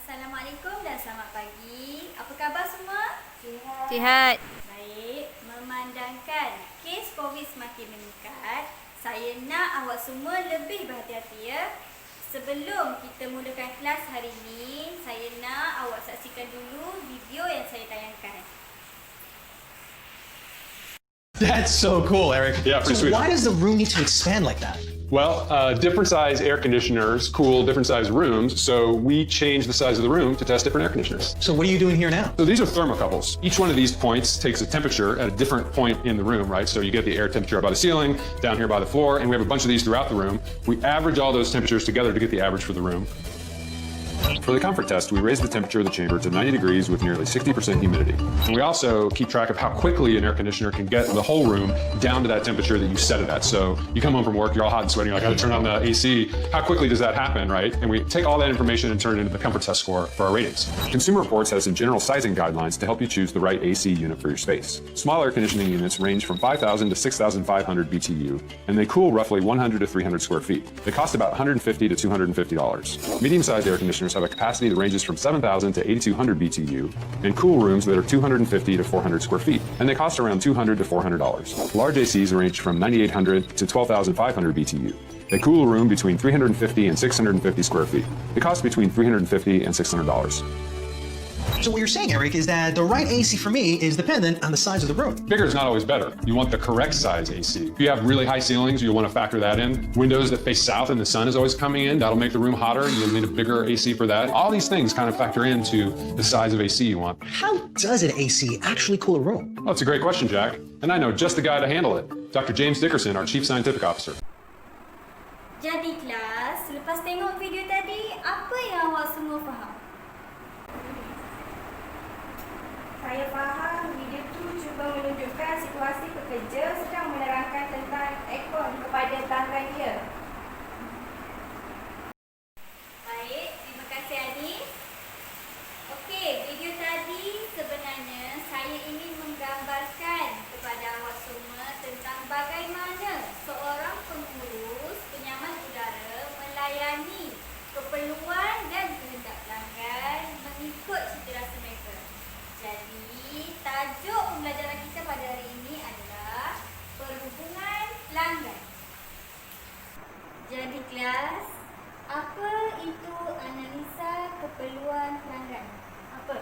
Assalamualaikum dan selamat pagi. Apa khabar semua? Sihat. Baik, memandangkan kes COVID semakin meningkat, saya nak awak semua lebih berhati-hati ya. Sebelum kita mulakan kelas hari ini, saya nak awak saksikan dulu video yang saya tayangkan. That's so cool, Eric. Yeah, pretty so sweet. why does the room need to expand like that? Well, different size air conditioners cool different size rooms, so we change the size of the room to test different air conditioners. So what are you doing here now? So these are thermocouples. Each one of these points takes a temperature at a different point in the room, right? So you get the air temperature by the ceiling, down here by the floor, and we have a bunch of these throughout the room. We average all those temperatures together to get the average for the room. For the comfort test, we raise the temperature of the chamber to 90 degrees with nearly 60% humidity. And we also keep track of how quickly an air conditioner can get the whole room down to that temperature that you set it at. So you come home from work, you're all hot and sweating, you're like, I gotta turn on the AC. How quickly does that happen, right? And we take all that information and turn it into the comfort test score for our ratings. Consumer Reports has some general sizing guidelines to help you choose the right AC unit for your space. Small air conditioning units range from 5,000 to 6,500 BTU, and they cool roughly 100 to 300 square feet. They cost about $150 to $250. Medium-sized air conditioners have a capacity that ranges from 7,000 to 8,200 BTU, and cool rooms that are 250 to 400 square feet, and they cost around $200 to $400. Large ACs range from 9,800 to 12,500 BTU. They cool a room between 350 and 650 square feet. They cost between $350 and $600. So what you're saying, Eric, is that the right AC for me is dependent on the size of the room. Bigger is not always better. You want the correct size AC. If you have really high ceilings, you'll want to factor that in. Windows that face south and the sun is always coming in, that'll make the room hotter. You'll need a bigger AC for that. All these things kind of factor into the size of AC you want. How does an AC actually cool a room? Oh, that's a great question, Jack. And I know just the guy to handle it. Dr. James Dickerson, our Chief Scientific Officer. Jadi kelas, selepas tengok video tadi, apa yang awak semua faham? Saya faham video tu cuba menunjukkan situasi pekerja sedang menerangkan tentang aircon kepada pelanggan dia. Baik, terima kasih Anis. Okey, video tadi sebenarnya saya ingin menggambarkan kepada awak semua tentang bagaimana seorang pengurus penyaman udara melayani keperluan dan kehendak pelanggan mengikut cita-rasa mereka. Jadi, tajuk pembelajaran kita pada hari ini adalah perhubungan pelanggan. Jadi kelas, apa itu analisa keperluan pelanggan? Apa?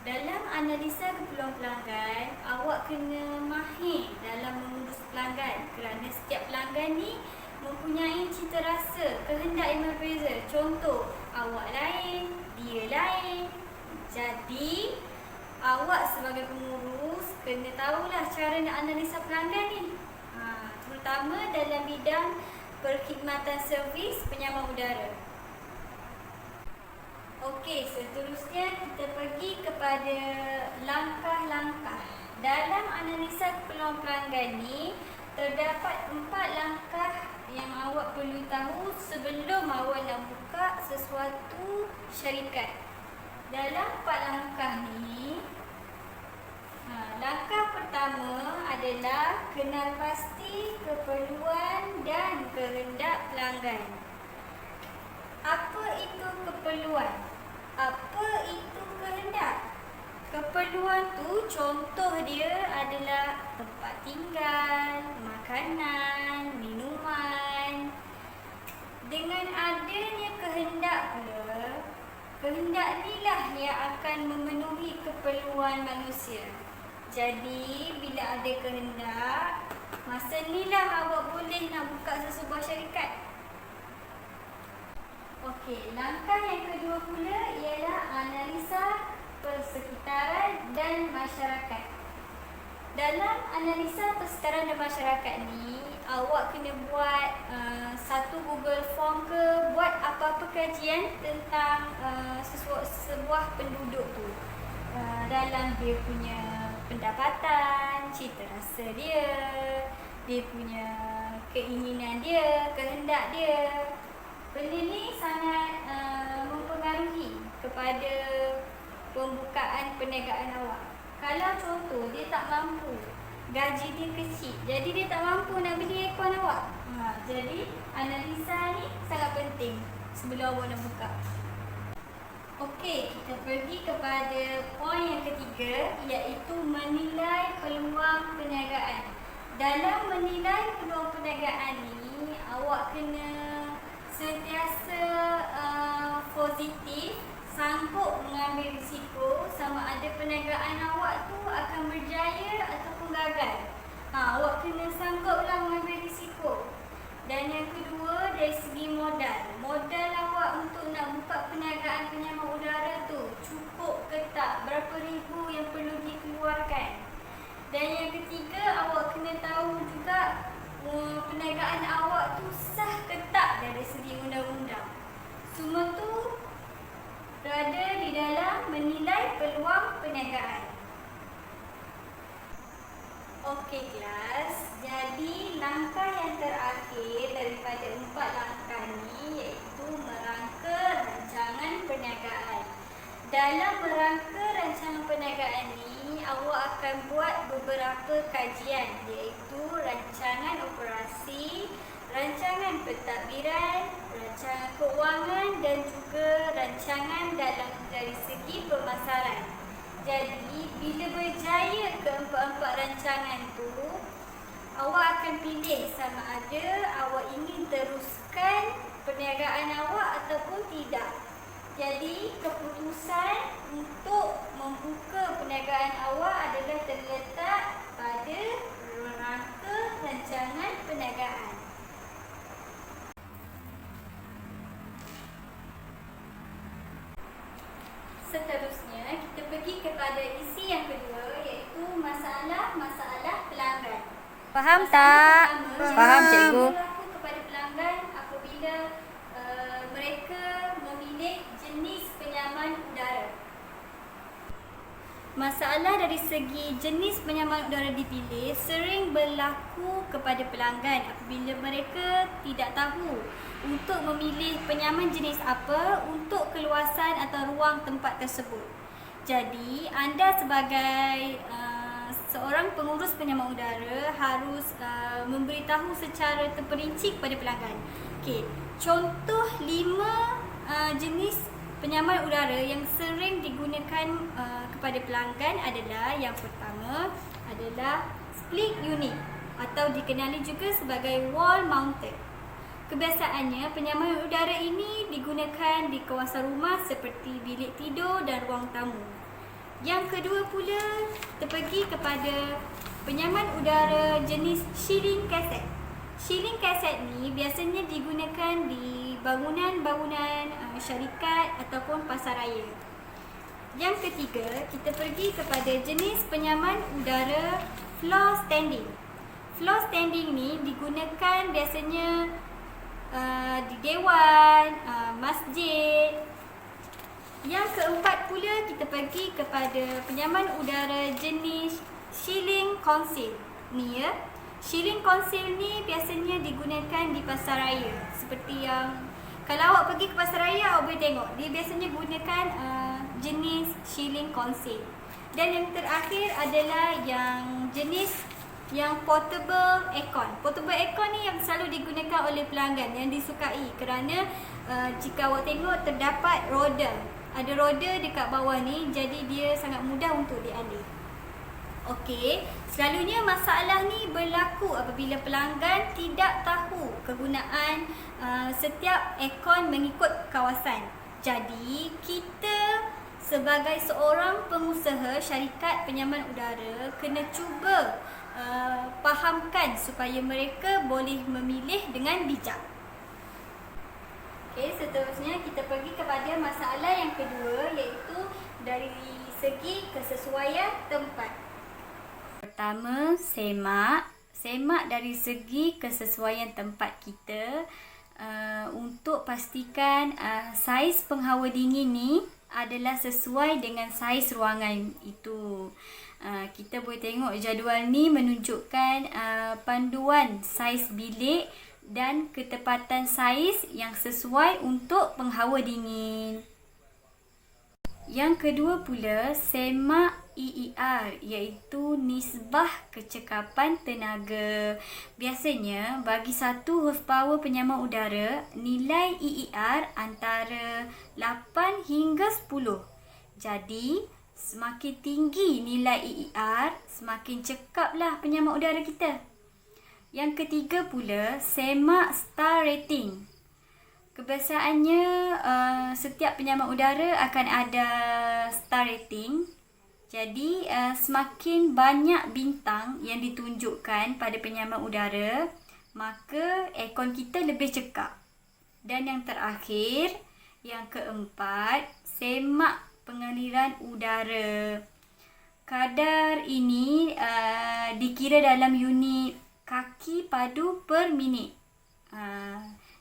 Dalam analisa keperluan pelanggan, awak kena mahir dalam mengurus pelanggan kerana setiap pelanggan ni mempunyai cita rasa, kehendak yang berbeza. Contoh, awak lain, dia lain. Jadi, awak sebagai pengurus kena tahulah cara nak analisa pelanggan ni. Terutama dalam bidang perkhidmatan servis penyaman udara. Okey, seterusnya kita pergi kepada langkah-langkah. Dalam analisa keperluan pelanggan ni, terdapat 4 langkah yang awak perlu tahu sebelum awak nak buka sesuatu syarikat. Dalam 4 langkah ni, langkah pertama adalah kenal pasti keperluan dan kehendak pelanggan. Apa itu keperluan? Apa itu kehendak? Keperluan tu contoh dia adalah tempat tinggal, makanan, minuman. Dengan adanya kehendak pula, kehendak inilah yang akan memenuhi keperluan manusia. Jadi, bila ada kehendak, masa inilah awak boleh nak buka sesebuah syarikat. Okey, langkah yang kedua pula ialah analisa persekitaran dan masyarakat. Dalam analisa persekitaran dan masyarakat ni, awak kena buat satu Google Form ke, buat apa-apa kajian tentang sebuah penduduk tu. Dalam dia punya pendapatan, cita rasa dia, dia punya keinginan dia, kehendak dia. Benda ni sangat mempengaruhi kepada pembukaan perniagaan awak. Kalau contoh dia tak mampu, gaji dia kecil, jadi dia tak mampu nak beli aircon awak. Jadi analisa ni sangat penting sebelum awak nak buka. Okey, kita pergi kepada poin yang ketiga, iaitu menilai peluang perniagaan. Dalam menilai peluang perniagaan ni, awak kena sentiasa positif, sanggup mengambil risiko sama ada perniagaan awak tu akan berjaya ataupun gagal. Awak kena sangguplah mengambil risiko. Dan yang kedua, dari segi modal. Modal awak untuk nak buka perniagaan penyaman udara tu cukup ke tak? Berapa ribu yang perlu dikeluarkan? Dan yang ketiga, awak kena tahu juga perniagaan awak tu sah ke tak dari segi undang-undang. Semua tu berada di dalam menilai peluang perniagaan. Okey kelas, jadi langkah yang terakhir daripada 4 langkah ni iaitu merangka rancangan perniagaan. Dalam merangka rancangan perniagaan ni, awak akan buat beberapa kajian iaitu rancangan operasi, rancangan pentadbiran, rancangan keuangan dan juga rancangan dalam dari segi pemasaran. Jadi, bila berjaya keempat-empat rancangan tu, awak akan pilih sama ada awak ingin teruskan perniagaan awak ataupun tidak. Jadi, keputusan untuk membuka perniagaan awak adalah terletak pada rangka rancangan perniagaan. Seterusnya, kita pergi kepada isi yang kedua iaitu masalah-masalah pelanggan. Faham tak? Faham, cikgu. Berlaku kepada pelanggan apabila mereka memilih jenis penyaman udara. Masalah dari segi jenis penyaman udara dipilih sering berlaku kepada pelanggan apabila mereka tidak tahu untuk memilih penyaman jenis apa untuk keluasan atau ruang tempat tersebut. Jadi, anda sebagai seorang pengurus penyaman udara harus memberitahu secara terperinci kepada pelanggan. Okey, contoh 5 jenis penyaman udara yang sering digunakan kepada pelanggan adalah yang pertama adalah split unit atau dikenali juga sebagai wall mounted. Kebiasaannya, penyaman udara ini digunakan di kawasan rumah seperti bilik tidur dan ruang tamu. Yang kedua pula, kita pergi kepada penyaman udara jenis shielding kaset. Shielding kaset ni biasanya digunakan di bangunan-bangunan syarikat ataupun pasaraya. Yang ketiga, kita pergi kepada jenis penyaman udara floor standing. Floor standing ni digunakan biasanya di dewan, masjid. Yang keempat pula, kita pergi kepada penyaman udara jenis shielding conceal ni ya. Shielding conceal ni biasanya digunakan di pasaraya. Seperti yang kalau awak pergi ke pasaraya, awak boleh tengok dia biasanya gunakan jenis shielding conceal. Dan yang terakhir adalah yang jenis yang portable aircon. Portable aircon ni yang selalu digunakan oleh pelanggan, yang disukai kerana jika awak tengok terdapat roda. Ada roda dekat bawah ni, jadi dia sangat mudah untuk dialih. Okey, selalunya masalah ni berlaku apabila pelanggan tidak tahu kegunaan setiap aircon mengikut kawasan. Jadi, kita sebagai seorang pengusaha syarikat penyaman udara kena cuba fahamkan supaya mereka boleh memilih dengan bijak. Okey, seterusnya kita pergi kepada masalah yang kedua iaitu dari segi kesesuaian tempat. Pertama, semak. Semak dari segi kesesuaian tempat kita untuk pastikan saiz penghawa dingin ni adalah sesuai dengan saiz ruangan itu. Kita boleh tengok jadual ni menunjukkan panduan saiz bilik dan ketepatan saiz yang sesuai untuk penghawa dingin. Yang kedua pula, semak EER iaitu nisbah kecekapan tenaga. Biasanya bagi 1 horsepower penyaman udara, nilai EER antara 8 hingga 10. Jadi, semakin tinggi nilai EER, semakin cekaplah penyaman udara kita. Yang ketiga pula, semak star rating. Kebiasaannya setiap penyaman udara akan ada star rating. Jadi semakin banyak bintang yang ditunjukkan pada penyaman udara, maka aircon kita lebih cekap. Dan yang terakhir, yang keempat, semak pengaliran udara. Kadar ini dikira dalam unit kaki padu per minit.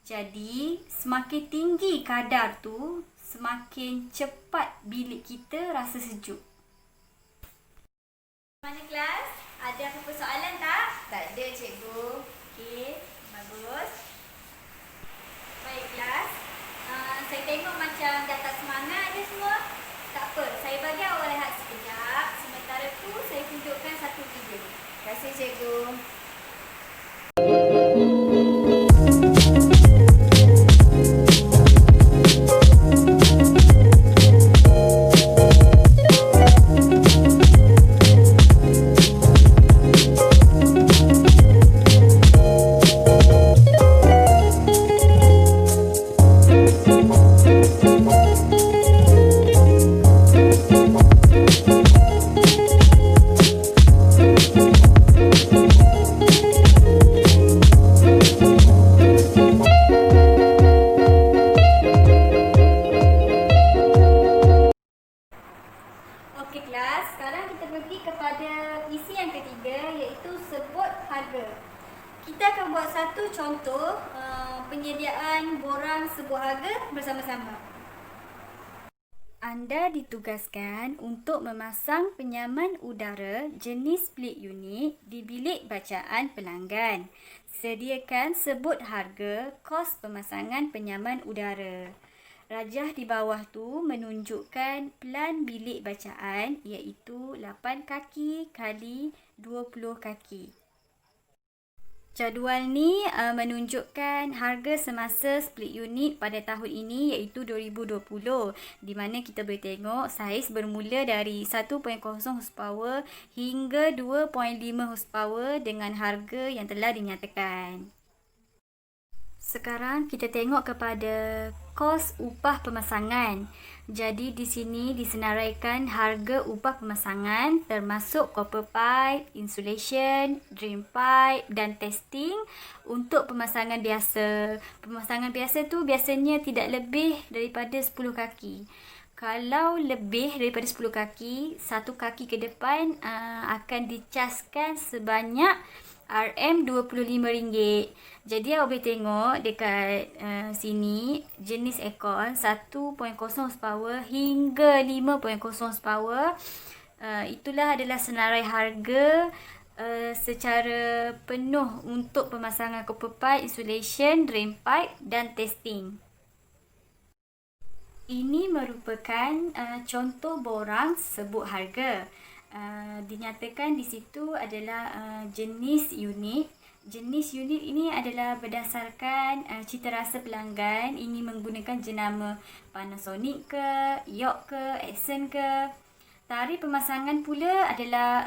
Jadi, semakin tinggi kadar tu, semakin cepat bilik kita rasa sejuk. Mana kelas? Ada apa-apa soalan tak? Tak ada, cikgu. Okey, bagus. Baik kelas. Saya tengok macam dah tak semangat je semua. Tak apa, saya bagi awak rehat sekejap. Sementara tu, saya tunjukkan satu video. Terima kasih, cikgu. Okey kelas, sekarang kita pergi kepada isi yang ketiga iaitu sebut harga. Kita akan buat satu contoh penyediaan borang sebuah harga bersama-sama. Anda ditugaskan untuk memasang penyaman udara jenis split unit di bilik bacaan pelanggan. Sediakan sebut harga kos pemasangan penyaman udara. Rajah di bawah tu menunjukkan plan bilik bacaan iaitu 8 kaki kali 20 kaki. Jadual ni menunjukkan harga semasa split unit pada tahun ini iaitu 2020, di mana kita boleh tengok saiz bermula dari 1.0 horsepower hingga 2.5 horsepower dengan harga yang telah dinyatakan. Sekarang kita tengok kepada kos upah pemasangan. Jadi di sini disenaraikan harga upah pemasangan termasuk copper pipe, insulation, drain pipe dan testing untuk pemasangan biasa. Pemasangan biasa tu biasanya tidak lebih daripada 10 kaki. Kalau lebih daripada 10 kaki, satu kaki ke depan akan dicaskan sebanyak RM25. Jadi awak boleh tengok dekat sini jenis aircon 1.0 horsepower hingga 5.0 horsepower. Itulah adalah senarai harga secara penuh untuk pemasangan copper pipe, insulation, drain pipe dan testing. Ini merupakan contoh borang sebut harga. Dinyatakan di situ adalah jenis unit. Jenis unit ini adalah berdasarkan cita rasa pelanggan ingin menggunakan jenama Panasonic ke, York ke, Epson ke. Tarikh pemasangan pula adalah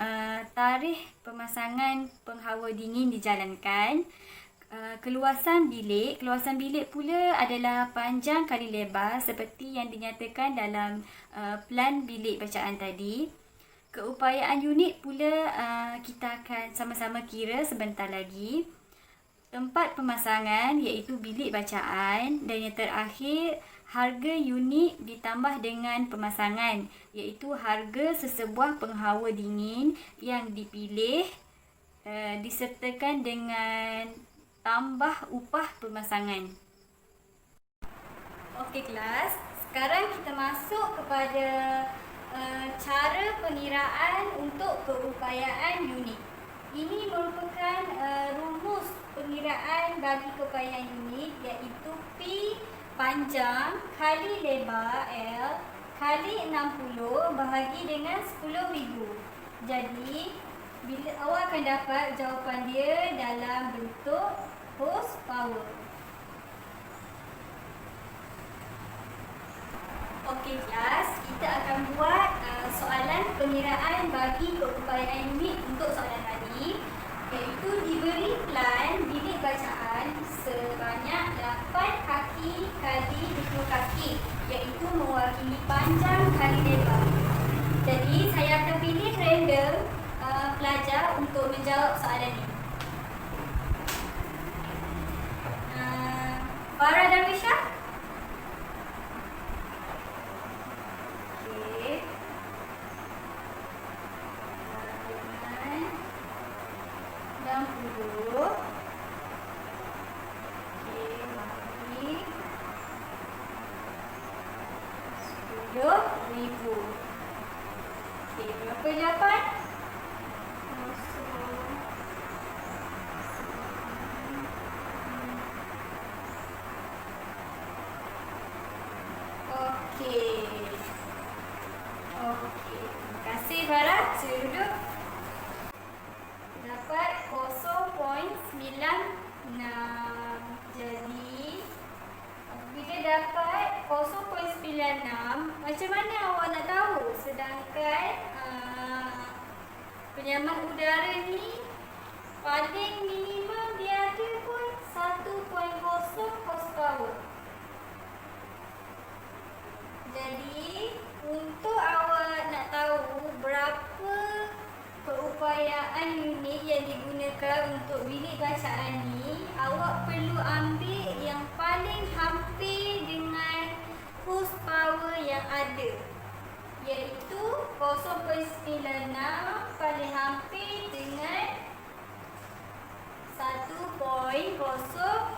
tarikh pemasangan penghawa dingin dijalankan. Keluasan bilik pula adalah panjang kali lebar seperti yang dinyatakan dalam plan bilik bacaan tadi. Keupayaan unit pula kita akan sama-sama kira sebentar lagi. Tempat pemasangan iaitu bilik bacaan dan yang terakhir harga unit ditambah dengan pemasangan iaitu harga sesebuah penghawa dingin yang dipilih disertakan dengan tambah upah pemasangan. Okey kelas, sekarang kita masuk kepada cara pengiraan untuk keupayaan unit. Ini merupakan rumus pengiraan bagi keupayaan unit iaitu P panjang kali lebar L kali 60 bahagi dengan 10,000. Jadi, bila awak akan dapat jawapan dia dalam bentuk horsepower. Okey kelas, kita akan buat soalan pengiraan bagi keupayaan unit untuk soalan tadi, iaitu diberi plan bilik bacaan sebanyak 8 kaki kali 20 kaki, iaitu mewakili panjang kali lebar. Jadi saya akan pilih random pelajar untuk menjawab soalan ini. Farah dan Risha? Okey. Dan 60. Okey, bagi 10,000. Okey, berapa jawapan? Okey. Terima kasih Farah. Sila duduk. Dapat 0.96. Jadi bila dapat 0.96, macam mana awak nak tahu? Sedangkan penyaman udara ni paling minimum dia ada pun 1.0 horsepower. Jadi untuk awak nak tahu berapa keupayaan unit yang digunakan untuk bilik bacaan ni, awak perlu ambil yang paling hampir dengan horsepower yang ada, iaitu 0.96 paling hampir dengan 1.0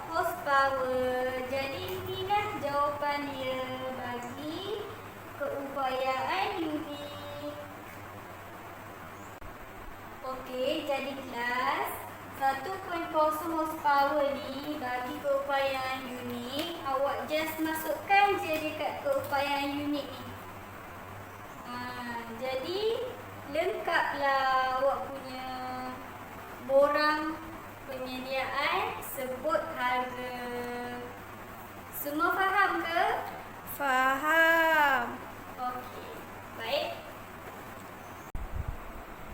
horsepower. Jadi inilah jawapan dia bagi keupayaan unit. Okey, jadi kelas 1.0 horsepower ni bagi keupayaan unit, awak just masukkan je dekat keupayaan unit ni. Jadi lengkaplah awak punya borang penyediaan, sebut harga. Semua faham ke? Faham. Okey, baik.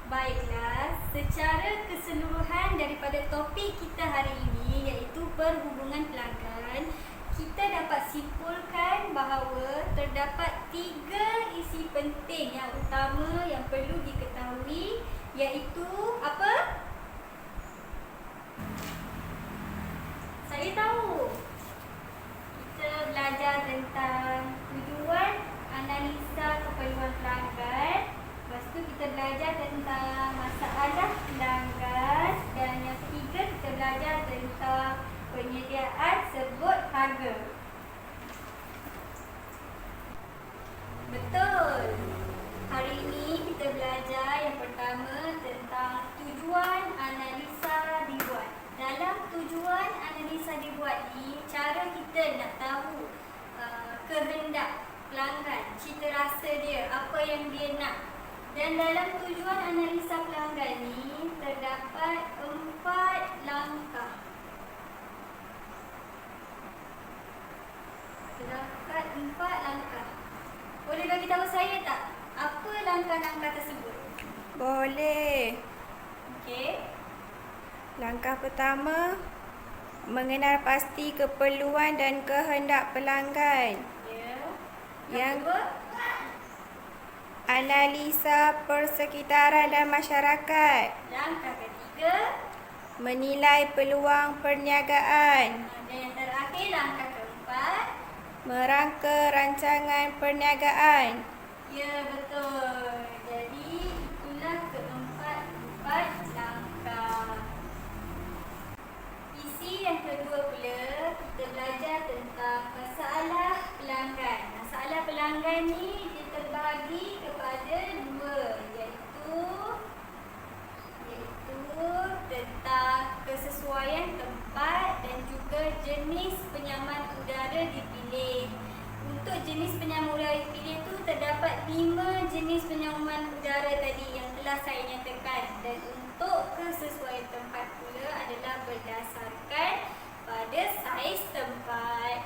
Baiklah, secara keseluruhan daripada topik kita hari ini, iaitu perhubungan pelanggan, kita dapat simpulkan bahawa terdapat 3 isi penting yang utama yang perlu diketahui, iaitu apa? Saya tahu. Kita belajar tentang tujuan, analisa keperluan pelanggan. Lepas tu kita belajar tentang masalah pelanggan. Dan yang ketiga kita belajar tentang penyediaan, sebut harga. Betul. Hari ini kita belajar yang pertama tentang tujuan analisa dibuat. Dalam tujuan analisa dibuat ni, cara kita nak tahu kehendak pelanggan, cita rasa dia, apa yang dia nak. Dan dalam tujuan analisa pelanggan ni terdapat 4 langkah. Terdapat 4 langkah. Boleh bagi tahu saya tak apa langkah-langkah tersebut? Boleh. Okey. Langkah pertama, mengenal pasti keperluan dan kehendak pelanggan. Ya. Yang kedua, analisa persekitaran dan masyarakat. langkah ketiga, Menilai peluang perniagaan. dan yang terakhir langkah keempat. Merangka rancangan perniagaan. Ya, betul. Jadi itulah keempat langkah. Isi yang kedua pula, kita belajar tentang masalah pelanggan. Masalah pelanggan ni dia terbahagi kepada 2, iaitu tentang kesesuaian tempat dan juga jenis penyaman udara dipilih. untuk jenis penyambung udara yang dipilih tu terdapat 5 jenis penyambungan udara tadi yang telah saya nyatakan, dan untuk kesesuaian tempat pula adalah berdasarkan pada saiz tempat.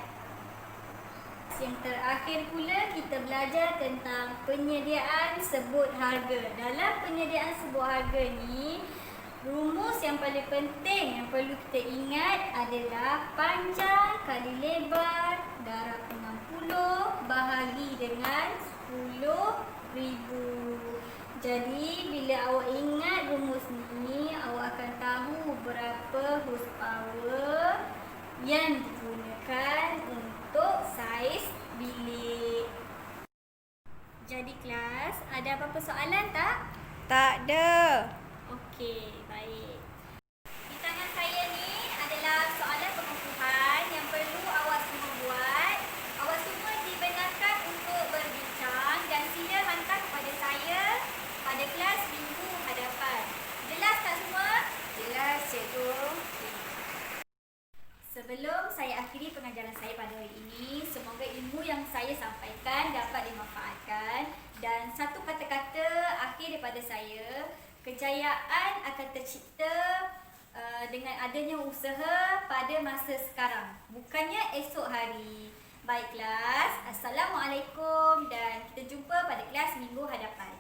Yang terakhir pula kita belajar tentang penyediaan sebut harga. Dalam penyediaan sebut harga ni, rumus yang paling penting yang perlu kita ingat adalah panjang kali lebar darab 60 bahagi dengan 10,000. Jadi bila awak ingat rumus ni, awak akan tahu berapa horsepower yang digunakan untuk saiz bilik. Jadi kelas, ada apa-apa soalan tak? Tak ada. Okey, baik. Di tangan saya ni adalah soalan pengukuhan yang perlu awak semua buat. Awak semua dibenarkan untuk berbincang dan sila hantar kepada saya pada kelas minggu hadapan. Jelas tak semua? Jelas, cikgu. Sebelum saya akhiri pengajaran saya pada hari ini, semoga ilmu yang saya sampaikan dapat dimanfaatkan, dan satu kata-kata akhir daripada saya, kejayaan akan tercipta dengan adanya usaha pada masa sekarang, bukannya esok hari. Baik kelas, Assalamualaikum dan kita jumpa pada kelas minggu hadapan.